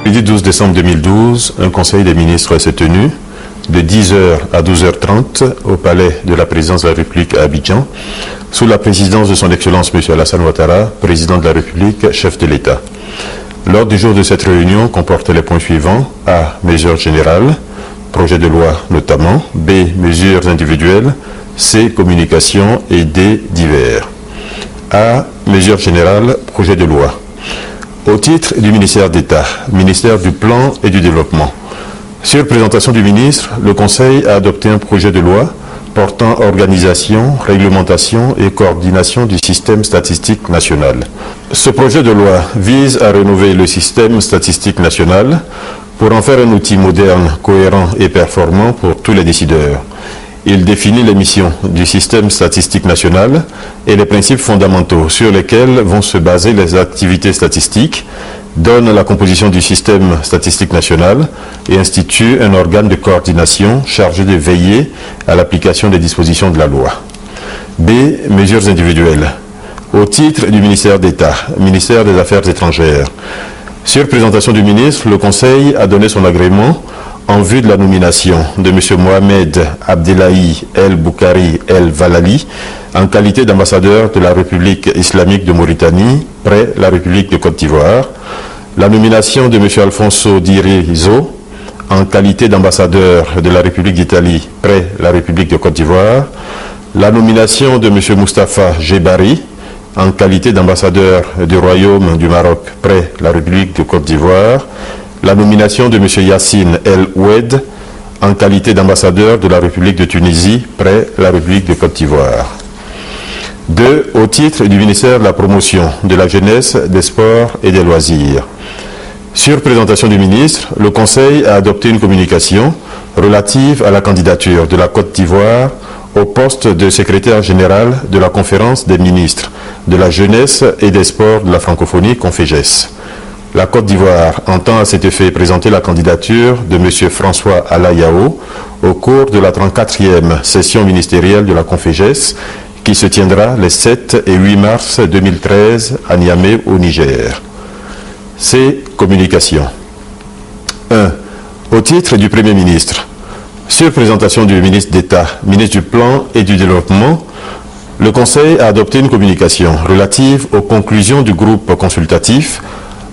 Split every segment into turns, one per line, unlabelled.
L'après-midi 12 décembre 2012, un conseil des ministres s'est tenu de 10h à 12h30 au palais de la présidence de la République à Abidjan, sous la présidence de son Excellence M. Alassane Ouattara, président de la République, chef de l'État. L'ordre du jour de cette réunion comportait les points suivants: A. Mesures générales, projet de loi notamment; B. Mesures individuelles; C. Communication; et D. Divers. A. Mesures générales, projet de loi. Au titre du ministère d'État, ministère du Plan et du Développement, sur présentation du ministre, le Conseil a adopté un projet de loi portant organisation, réglementation et coordination du système statistique national. Ce projet de loi vise à rénover le système statistique national pour en faire un outil moderne, cohérent et performant pour tous les décideurs. Il définit les missions du système statistique national et les principes fondamentaux sur lesquels vont se baser les activités statistiques, donne la composition du système statistique national et institue un organe de coordination chargé de veiller à l'application des dispositions de la loi. B. Mesures individuelles. Au titre du ministère d'État, ministère des Affaires étrangères, sur présentation du ministre, le Conseil a donné son agrément en vue de la nomination de M. Mohamed Abdellahi El Boukari El Valali en qualité d'ambassadeur de la République islamique de Mauritanie près la République de Côte d'Ivoire, la nomination de M. Alfonso Di Rizzo en qualité d'ambassadeur de la République d'Italie près la République de Côte d'Ivoire, la nomination de M. Moustapha Gebari en qualité d'ambassadeur du Royaume du Maroc près la République de Côte d'Ivoire, la nomination de M. Yassine El Oued en qualité d'ambassadeur de la République de Tunisie près la République de Côte d'Ivoire. 2. Au titre du ministère de la Promotion, de la Jeunesse, des Sports et des Loisirs. Sur présentation du ministre, le Conseil a adopté une communication relative à la candidature de la Côte d'Ivoire au poste de secrétaire général de la Conférence des ministres de la Jeunesse et des Sports de la Francophonie, Conféges. La Côte d'Ivoire entend à cet effet présenter la candidature de M. François Alayao au cours de la 34e session ministérielle de la Conféges qui se tiendra les 7 et 8 mars 2013 à Niamey au Niger. C. Communication. 1. Au titre du Premier ministre, sur présentation du ministre d'État, ministre du Plan et du Développement, le Conseil a adopté une communication relative aux conclusions du groupe consultatif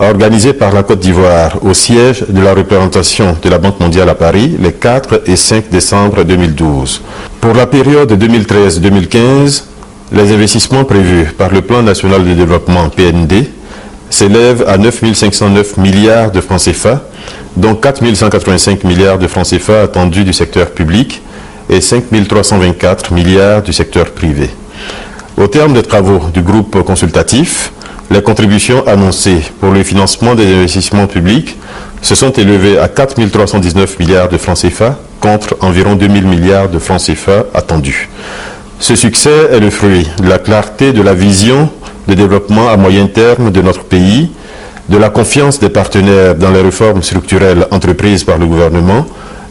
organisé par la Côte d'Ivoire au siège de la représentation de la Banque mondiale à Paris les 4 et 5 décembre 2012. Pour la période 2013-2015, les investissements prévus par le Plan national de développement PND s'élèvent à 9 509 milliards de francs CFA, dont 4 185 milliards de francs CFA attendus du secteur public et 5 324 milliards du secteur privé. Au terme des travaux du groupe consultatif, les contributions annoncées pour le financement des investissements publics se sont élevées à 4 319 milliards de francs CFA contre environ 2 000 milliards de francs CFA attendus. Ce succès est le fruit de la clarté de la vision de développement à moyen terme de notre pays, de la confiance des partenaires dans les réformes structurelles entreprises par le gouvernement,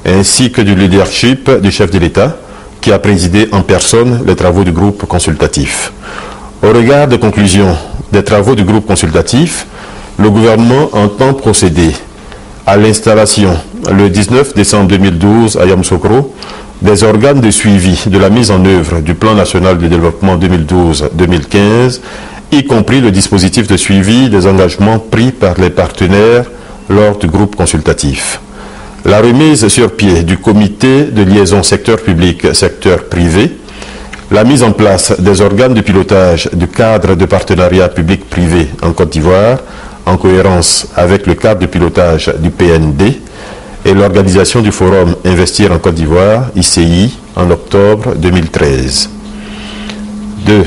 ainsi que du leadership du chef de l'État qui a présidé en personne les travaux du groupe consultatif. Au regard des conclusions des travaux du groupe consultatif, le gouvernement entend procéder à l'installation, le 19 décembre 2012 à Yamoussoukro, des organes de suivi de la mise en œuvre du Plan national de développement 2012-2015, y compris le dispositif de suivi des engagements pris par les partenaires lors du groupe consultatif. La remise sur pied du comité de liaison secteur public-secteur privé, la mise en place des organes de pilotage du cadre de partenariat public-privé en Côte d'Ivoire, en cohérence avec le cadre de pilotage du PND, et l'organisation du forum Investir en Côte d'Ivoire, ICI, en octobre 2013. 2.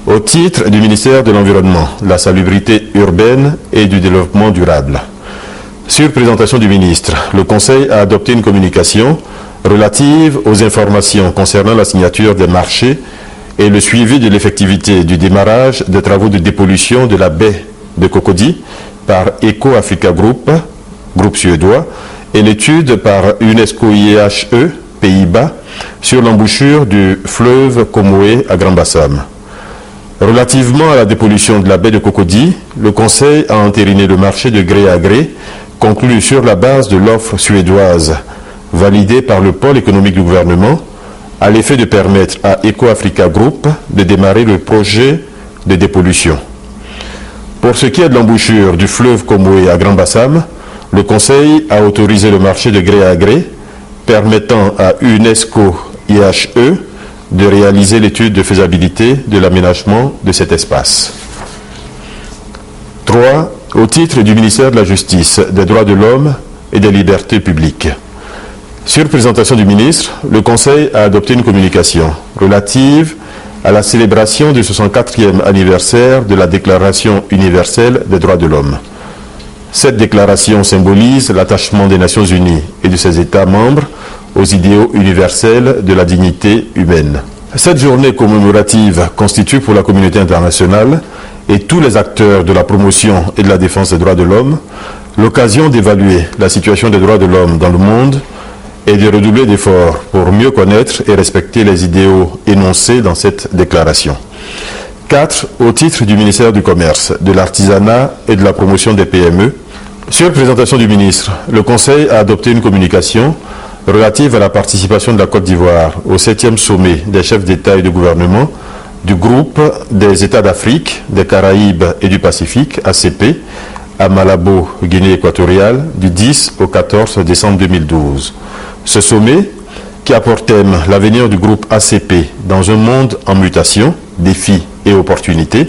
Au titre du ministère de l'Environnement, de la Salubrité urbaine et du Développement durable. Sur présentation du ministre, le Conseil a adopté une communication relative aux informations concernant la signature des marchés et le suivi de l'effectivité du démarrage des travaux de dépollution de la baie de Cocody par Eco Africa Group, groupe suédois, et l'étude par UNESCO IEHE, Pays-Bas, sur l'embouchure du fleuve Comoé à Grand Bassam. Relativement à la dépollution de la baie de Cocody, le Conseil a entériné le marché de gré à gré conclu sur la base de l'offre suédoise validée par le pôle économique du gouvernement à l'effet de permettre à EcoAfrica Group de démarrer le projet de dépollution. Pour ce qui est de l'embouchure du fleuve Komoé à Grand Bassam, le Conseil a autorisé le marché de gré à gré permettant à UNESCO IHE de réaliser l'étude de faisabilité de l'aménagement de cet espace. 3. Au titre du ministère de la Justice, des Droits de l'Homme et des Libertés publiques. Sur présentation du ministre, le Conseil a adopté une communication relative à la célébration du 64e anniversaire de la Déclaration universelle des droits de l'homme. Cette déclaration symbolise l'attachement des Nations unies et de ses États membres aux idéaux universels de la dignité humaine. Cette journée commémorative constitue pour la communauté internationale et tous les acteurs de la promotion et de la défense des droits de l'homme l'occasion d'évaluer la situation des droits de l'homme dans le monde et de redoubler d'efforts pour mieux connaître et respecter les idéaux énoncés dans cette déclaration. 4. Au titre du ministère du Commerce, de l'Artisanat et de la promotion des PME, sur présentation du ministre, le Conseil a adopté une communication relative à la participation de la Côte d'Ivoire au 7e sommet des chefs d'État et de gouvernement du groupe des États d'Afrique, des Caraïbes et du Pacifique, ACP, à Malabo, Guinée équatoriale, du 10 au 14 décembre 2012. Ce sommet, qui a pour thème l'avenir du groupe ACP dans un monde en mutation, défis et opportunités,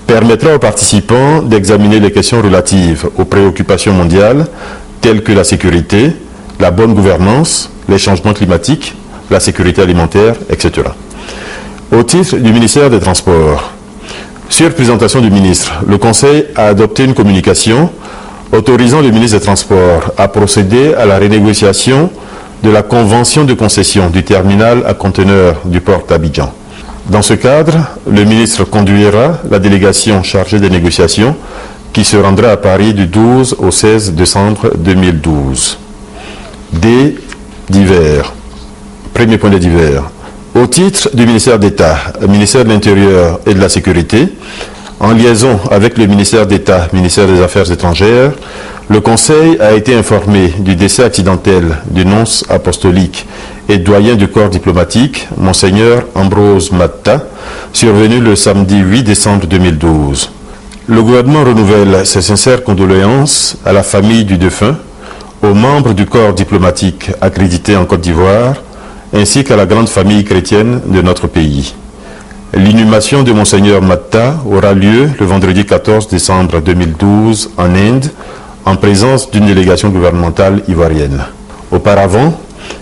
permettra aux participants d'examiner les questions relatives aux préoccupations mondiales telles que la sécurité, la bonne gouvernance, les changements climatiques, la sécurité alimentaire, etc. Au titre du ministère des Transports, sur présentation du ministre, le Conseil a adopté une communication autorisant le ministre des Transports à procéder à la renégociation de la convention de concession du terminal à conteneurs du port d'Abidjan. Dans ce cadre, le ministre conduira la délégation chargée des négociations qui se rendra à Paris du 12 au 16 décembre 2012. D. Divers. Premier point de divers. Au titre du ministère d'État, ministère de l'Intérieur et de la Sécurité, en liaison avec le ministère d'État, ministère des Affaires étrangères, le Conseil a été informé du décès accidentel du nonce apostolique et doyen du corps diplomatique, Monseigneur Ambrose Matta, survenu le samedi 8 décembre 2012. Le gouvernement renouvelle ses sincères condoléances à la famille du défunt, aux membres du corps diplomatique accrédité en Côte d'Ivoire, ainsi qu'à la grande famille chrétienne de notre pays. L'inhumation de Monseigneur Matta aura lieu le vendredi 14 décembre 2012 en Inde, en présence d'une délégation gouvernementale ivoirienne. Auparavant,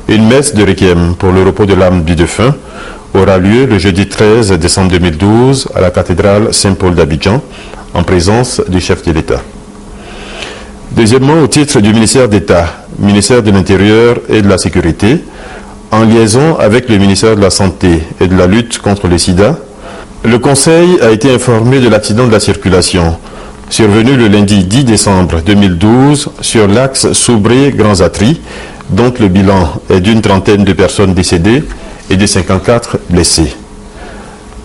une messe de requiem pour le repos de l'âme du défunt aura lieu le jeudi 13 décembre 2012 à la cathédrale Saint-Paul d'Abidjan, en présence du chef de l'État. Deuxièmement, au titre du ministère d'État, ministère de l'Intérieur et de la Sécurité, en liaison avec le ministère de la Santé et de la lutte contre le sida, le Conseil a été informé de l'accident de la circulation survenu le lundi 10 décembre 2012 sur l'axe Soubré-Grands Atri, dont le bilan est d'une trentaine de personnes décédées et de 54 blessés.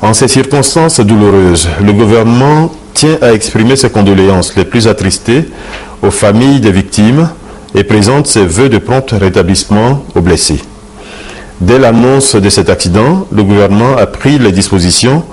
En ces circonstances douloureuses, le gouvernement tient à exprimer ses condoléances les plus attristées aux familles des victimes et présente ses vœux de prompt rétablissement aux blessés. Dès l'annonce de cet accident, le gouvernement a pris les dispositions